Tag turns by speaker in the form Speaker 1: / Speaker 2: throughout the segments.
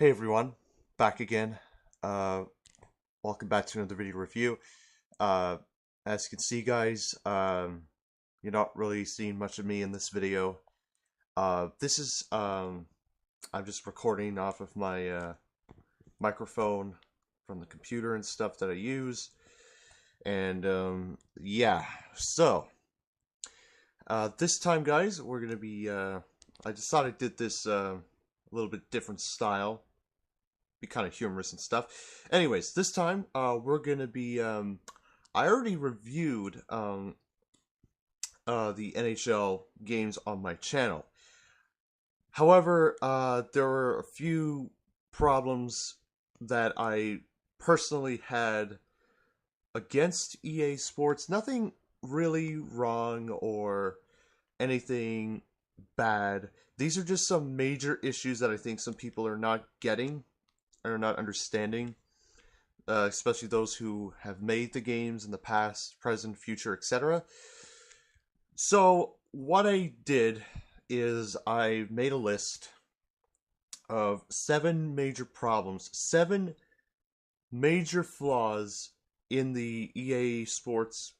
Speaker 1: Hey everyone, back again. Welcome back to another video review. Uh, as you can see, guys, you're not really seeing much of me in this video. This is I'm just recording off of my microphone from the computer and stuff that I use, and yeah. So this time, guys, we're gonna be. I just thought I did this a little bit different style. Be kind of humorous and stuff. Anyways, this time we're gonna be. I already reviewed the NHL games on my channel. However, there were a few problems that I personally had against EA Sports. Nothing really wrong or anything bad. These are just some major issues that I think some people are not getting. Are not understanding, especially those who have made the games in the past, present, future, etc. So what I did is I made a list of 7 major problems, 7 major flaws in the EA Sports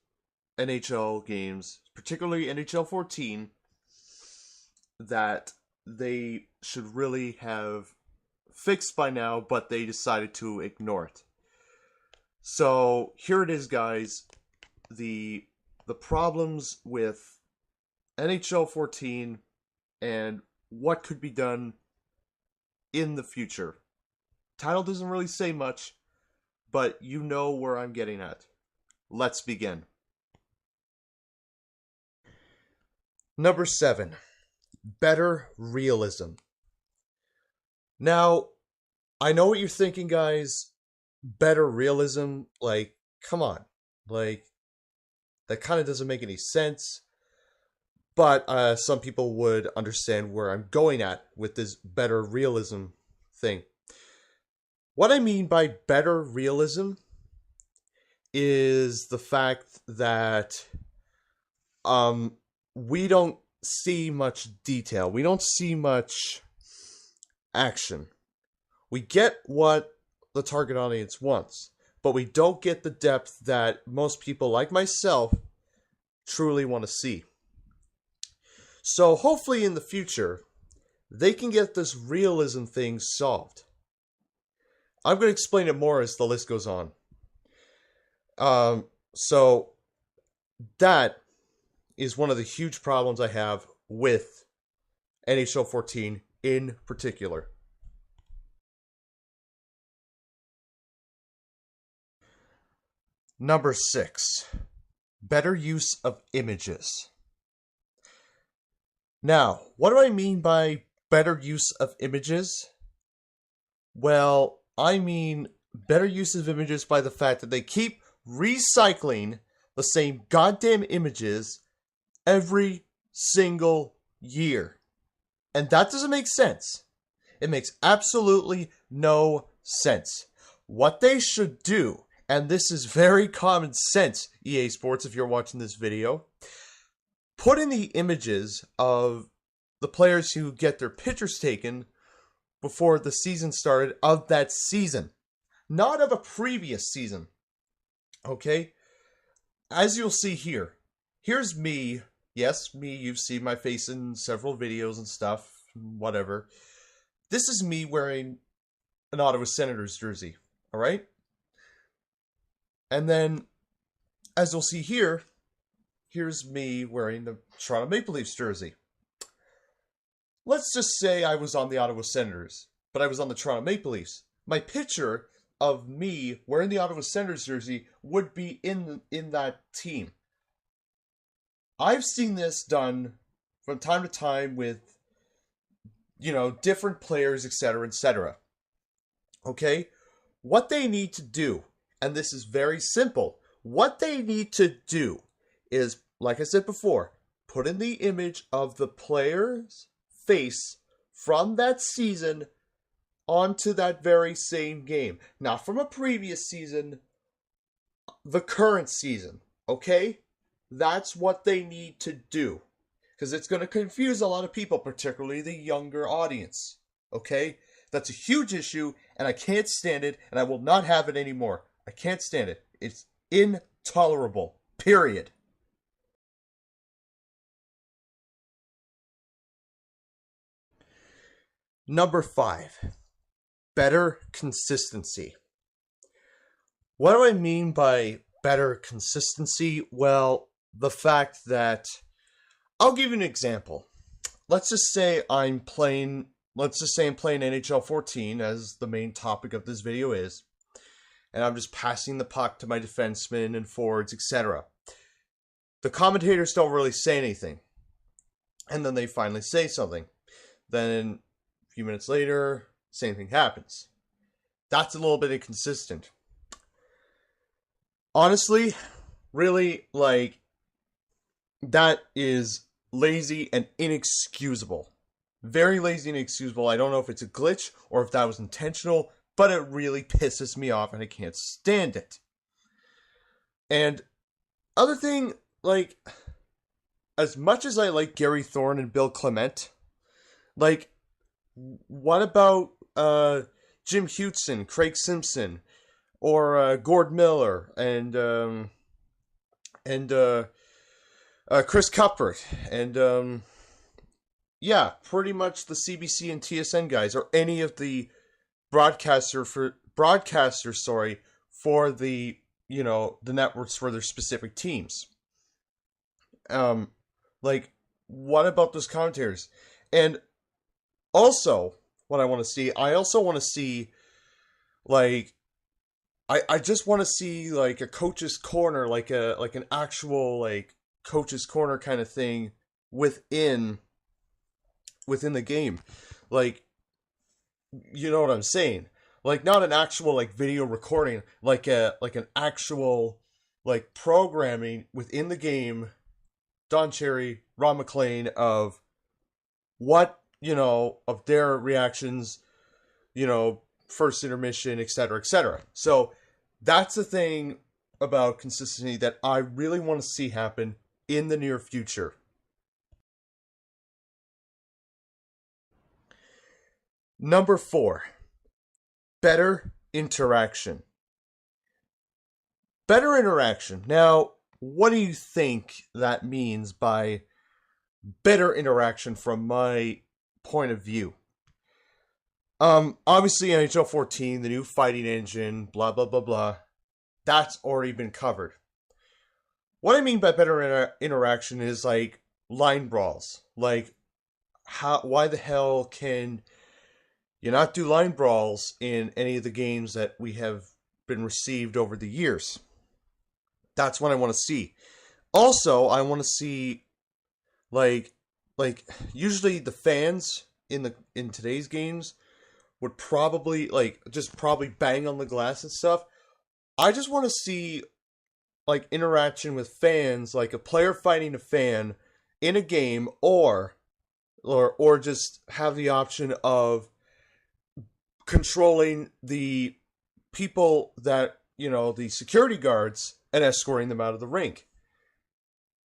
Speaker 1: NHL games, particularly NHL 14, that they should really have fixed by now, but they decided to ignore it. So here it is, guys. The problems with NHL 14 and what could be done in the future. Title doesn't really say much, but you know where I'm getting at. Let's begin. Number 7. Better realism. Now, I know what you're thinking, guys. Better realism? Like, come on. Like, that kind of doesn't make any sense. But some people would understand where I'm going at with this better realism thing. What I mean by better realism is the fact that we don't see much detail. We don't see much action. We get what the target audience wants, but we don't get the depth that most people like myself truly want to see. So hopefully in the future, they can get this realism thing solved. I'm going to explain it more as the list goes on. So that is one of the huge problems I have with NHL 14 in particular. Number 6. Better use of images. Now, what do I mean by better use of images? Well, I mean better use of images by the fact that they keep recycling the same goddamn images every single year. And that doesn't make sense. It makes absolutely no sense. What they should do, and this is very common sense, EA Sports, if you're watching this video, put in the images of the players who get their pictures taken before the season started of that season, not of a previous season. Okay? As you'll see here, here's me. Yes, me, you've seen my face in several videos and stuff, whatever. This is me wearing an Ottawa Senators jersey, alright? And then, as you'll see here, here's me wearing the Toronto Maple Leafs jersey. Let's just say I was on the Ottawa Senators, but I was on the Toronto Maple Leafs. My picture of me wearing the Ottawa Senators jersey would be in that team. I've seen this done from time to time with, different players, etc., etc. Okay? What they need to do, and this is very simple, what they need to do is, like I said before, put in the image of the player's face from that season onto that very same game. Not from a previous season, the current season. Okay? That's what they need to do. Because it's going to confuse a lot of people, particularly the younger audience. Okay? That's a huge issue, and I can't stand it, and I will not have it anymore. I can't stand it. It's intolerable. Period. Number 5. Better consistency. What do I mean by better consistency? Well, the fact that I'll give you an example. Let's just say I'm playing NHL 14, as the main topic of this video is, and I'm just passing the puck to my defensemen and forwards, etc. The commentators don't really say anything, and then they finally say something. Then a few minutes later, same thing happens. That's a little bit inconsistent. Honestly, really, that is lazy and inexcusable. Very lazy and inexcusable. I don't know if it's a glitch or if that was intentional, but it really pisses me off and I can't stand it. And other thing, as much as I like Gary Thorne and Bill Clement, what about Jim Hewson, Craig Simpson, or Gord Miller, and Chris Cuthbert, and pretty much the CBC and TSN guys, or any of the broadcasters for the the networks for their specific teams. What about those commentators? And also, what I want to see, I also want to see, I just want to see, a coach's corner, an actual, coach's corner kind of thing within the game. You know what I'm saying? Not an actual, video recording, an actual, programming within the game, Don Cherry, Ron McLean, of what, of their reactions, first intermission, etc., etc. So that's the thing about consistency that I really want to see happen in the near future. Number 4, better interaction. Better interaction. Now, what do you think that means by better interaction from my point of view? Obviously NHL 14, the new fighting engine, blah, blah, blah, blah. That's already been covered. What I mean by better interaction is line brawls. Why the hell can you not do line brawls in any of the games that we have been received over the years? That's what I want to see. Also, I want to see usually the fans in today's games would probably just bang on the glass and stuff. I just want to see interaction with fans, a player fighting a fan in a game, or just have the option of controlling the people that, the security guards, and escorting them out of the rink.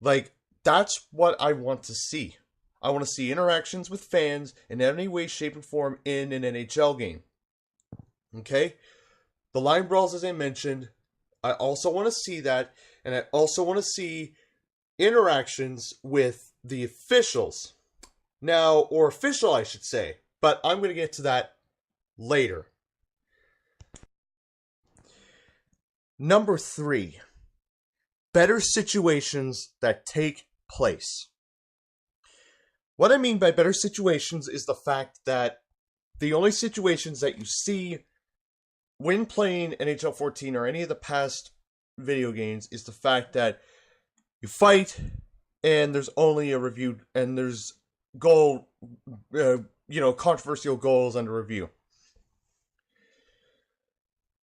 Speaker 1: That's what I want to see. I want to see interactions with fans in any way, shape, and form in an NHL game. Okay? The line brawls, as I mentioned, I also want to see that, and I also want to see interactions with the officials. Now, or official, I should say, but I'm going to get to that later. Number 3, better situations that take place. What I mean by better situations is the fact that the only situations that you see when playing NHL 14 or any of the past video games is the fact that you fight and there's only a review, and there's controversial goals under review.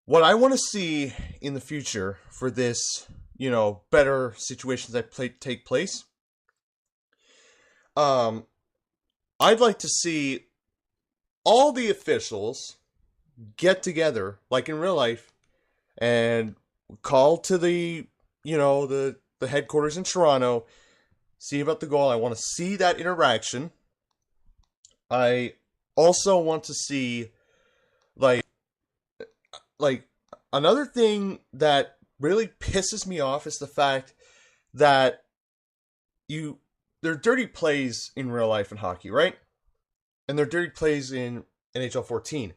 Speaker 1: What I want to see in the future for this, better situations that take place, I'd like to see all the officials get together, like in real life, and call to the headquarters in Toronto, see about the goal. I want to see that interaction. I also want to see like, another thing that really pisses me off is the fact that there are dirty plays in real life in hockey, right? And there are dirty plays in NHL 14.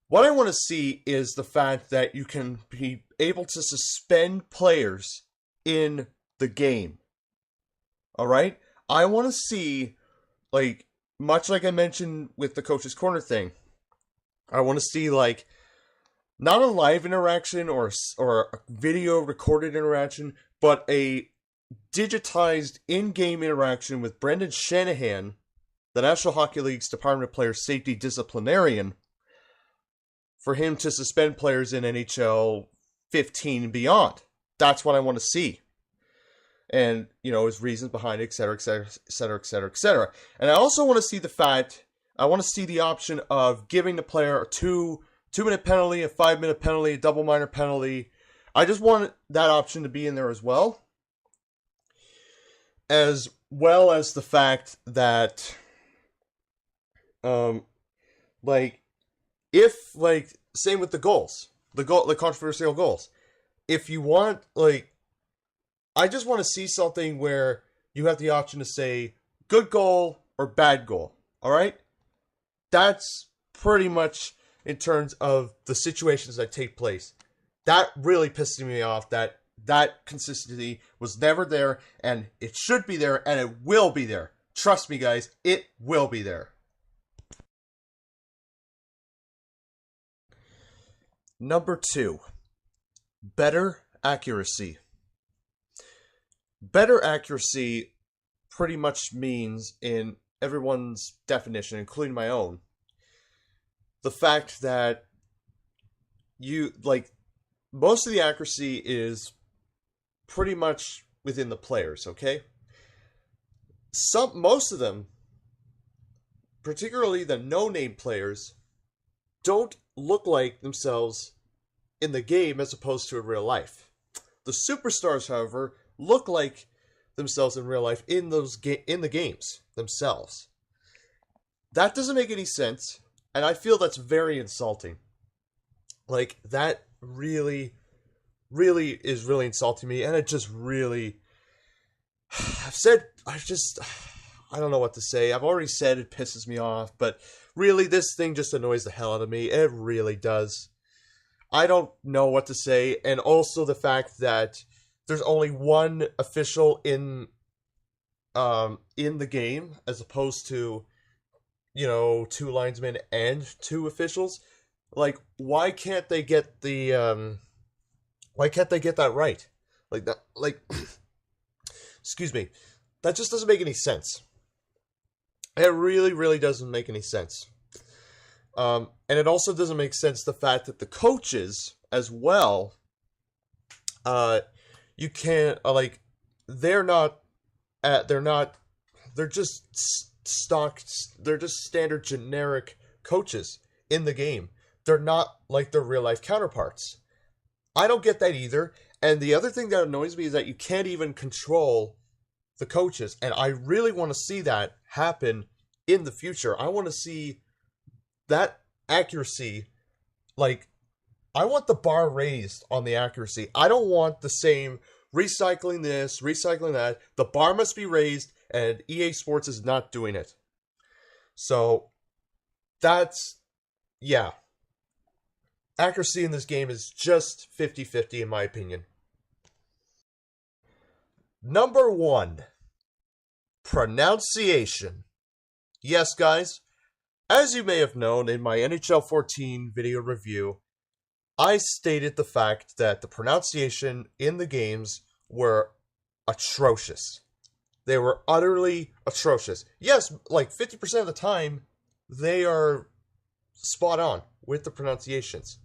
Speaker 1: What I want to see is the fact that you can be able to suspend players in the game. All right? I want to see, like, much like I mentioned with the Coach's Corner thing, I want to see, like, not a live interaction or a video recorded interaction, but a digitized in-game interaction with Brendan Shanahan, the National Hockey League's Department of Player Safety disciplinarian, for him to suspend players in NHL 15 and beyond. That's what I want to see. And, his reasons behind it, et cetera, et cetera, et cetera, et cetera, et cetera. And I also want to see I want to see the option of giving the player a 2-minute penalty, a 5-minute penalty, a double minor penalty. I just want that option to be in there as well. As well as the fact that, same with the goals, the controversial goals. If you want, I just want to see something where you have the option to say good goal or bad goal. All right? That's pretty much in terms of the situations that take place. That really pisses me off, that consistency was never there, and it should be there, and it will be there. Trust me, guys, it will be there. Number 2, better accuracy. Better accuracy pretty much means, in everyone's definition, including my own, the fact that most of the accuracy is pretty much within the players, okay? Most of them, particularly the no-name players, don't look like themselves in the game as opposed to in real life. The superstars, however, look like themselves in real life in the games themselves. That doesn't make any sense, and I feel that's very insulting. That really is really insulting me, and it just really... I don't know what to say. I've already said it pisses me off, but really, this thing just annoys the hell out of me. It really does. I don't know what to say, and also the fact that there's only one official in the game, as opposed to, 2 linesmen and 2 officials. Why can't they get that right? Excuse me. That just doesn't make any sense. It really, really doesn't make any sense. And it also doesn't make sense the fact that the coaches, as well, you can't, they're just standard generic coaches in the game. They're not like their real life counterparts. I don't get that either. And the other thing that annoys me is that you can't even control the coaches. And I really want to see that happen in the future. I want to see that accuracy. I want the bar raised on the accuracy. I don't want the same recycling this, recycling that. The bar must be raised, and EA Sports is not doing it. So, yeah. Accuracy in this game is just 50-50 in my opinion. Number 1, pronunciation. Yes, guys, as you may have known in my NHL 14 video review, I stated the fact that the pronunciation in the games were atrocious. They were utterly atrocious. Yes, 50% of the time, they are spot on with the pronunciations.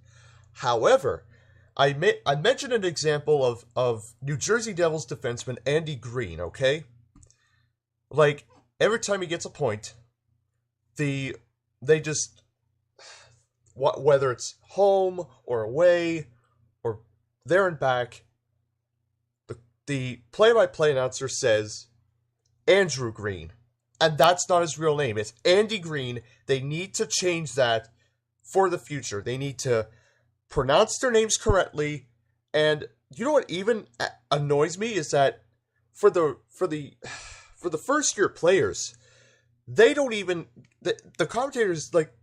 Speaker 1: However, I mentioned an example of New Jersey Devils defenseman Andy Green, okay? Every time he gets a point, they just, whether it's home or away or there and back, the play-by-play announcer says Andrew Green. And that's not his real name. It's Andy Green. They need to change that for the future. They need to pronounce their names correctly. And you know what even annoys me is that for the first year players, they don't even the commentators, like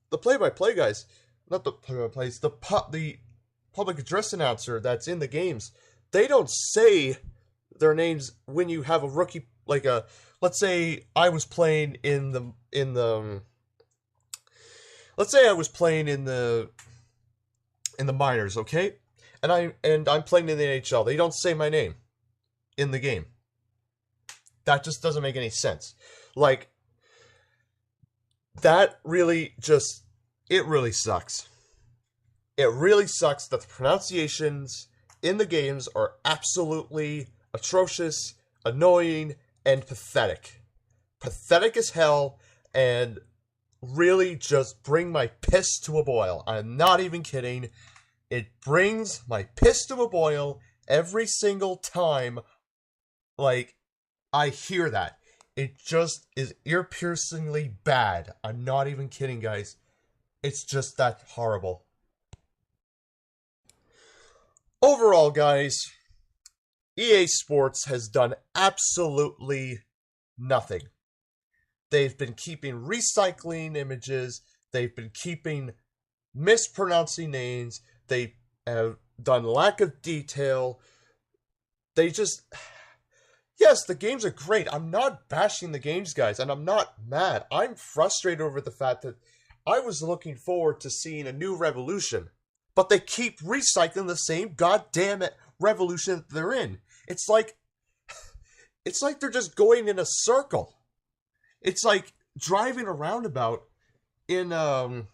Speaker 1: the play-by-play guys, not the play-by-plays, the public address announcer that's in the games, they don't say their names when you have a rookie, like let's say I was playing in the let's say I was playing in the minors, okay? And I'm playing in the NHL. They don't say my name in the game. That just doesn't make any sense. Like, that really just, it really sucks. It really sucks that the pronunciations in the games are absolutely atrocious, annoying, and pathetic. Pathetic as hell, and really just bring my piss to a boil. I'm not even kidding. It brings my piss to a boil every single time, like, I hear that. It just is ear-piercingly bad. I'm not even kidding, guys. It's just that horrible. Overall, guys, EA Sports has done absolutely nothing. They've been keeping recycling images. They've been keeping mispronouncing names. They have done lack of detail. They just... Yes, the games are great. I'm not bashing the games, guys, and I'm not mad. I'm frustrated over the fact that I was looking forward to seeing a new Revolution, but they keep recycling the same goddamn Revolution that they're in. It's like they're just going in a circle. It's like driving a roundabout in a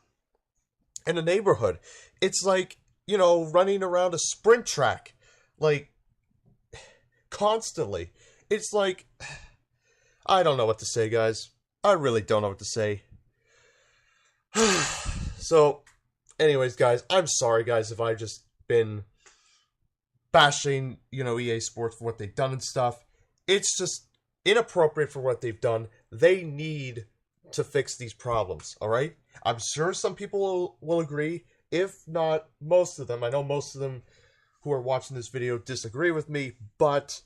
Speaker 1: neighborhood. It's like, you know, running around a sprint track, like, constantly. It's like, I don't know what to say, guys. I really don't know what to say. So, anyways, guys, I'm sorry, guys, if I've just been bashing, you know, EA Sports for what they've done and stuff. It's just inappropriate for what they've done. They need to fix these problems, alright? I'm sure some people will agree. If not, most of them. I know most of them who are watching this video disagree with me, but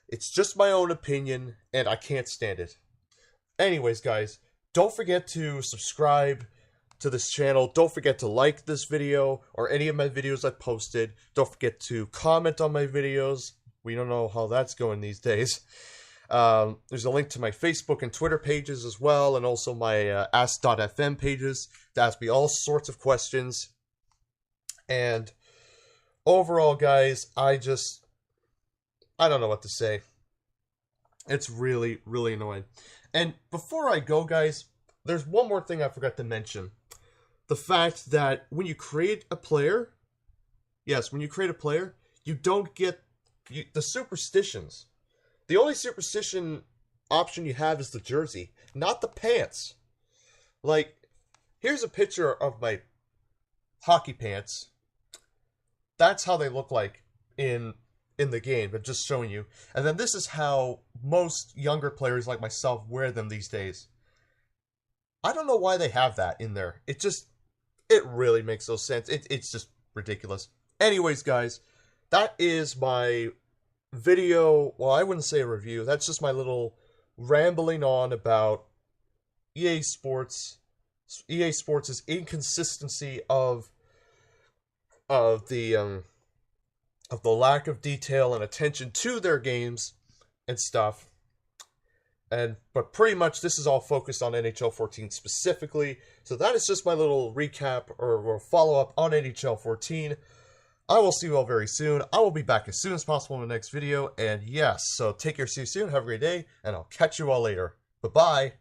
Speaker 1: it's just my own opinion, and I can't stand it. Anyways, guys, don't forget to subscribe to this channel. Don't forget to like this video, or any of my videos I posted. Don't forget to comment on my videos. We don't know how that's going these days. There's a link to my Facebook and Twitter pages as well, and also my Ask.fm pages to ask me all sorts of questions. And overall, guys, I don't know what to say. It's really, really annoying. And before I go, guys, there's one more thing I forgot to mention. The fact that when you create a player, yes, when you create a player, you don't get the superstitions. The only superstition option you have is the jersey, not the pants. Like, here's a picture of my hockey pants. That's how they look like in the game, but just showing you. And then this is how most younger players like myself wear them these days. I don't know why they have that in there. It really makes no sense. It's just ridiculous. Anyways, guys, that is my video. Well, I wouldn't say a review. That's just my little rambling on about EA Sports' inconsistency of the lack of detail and attention to their games and stuff. But pretty much this is all focused on NHL 14 specifically. So that is just my little recap or follow-up on NHL 14. I will see you all very soon. I will be back as soon as possible in the next video. And yes, so take care, see you soon. Have a great day, and I'll catch you all later. Bye-bye.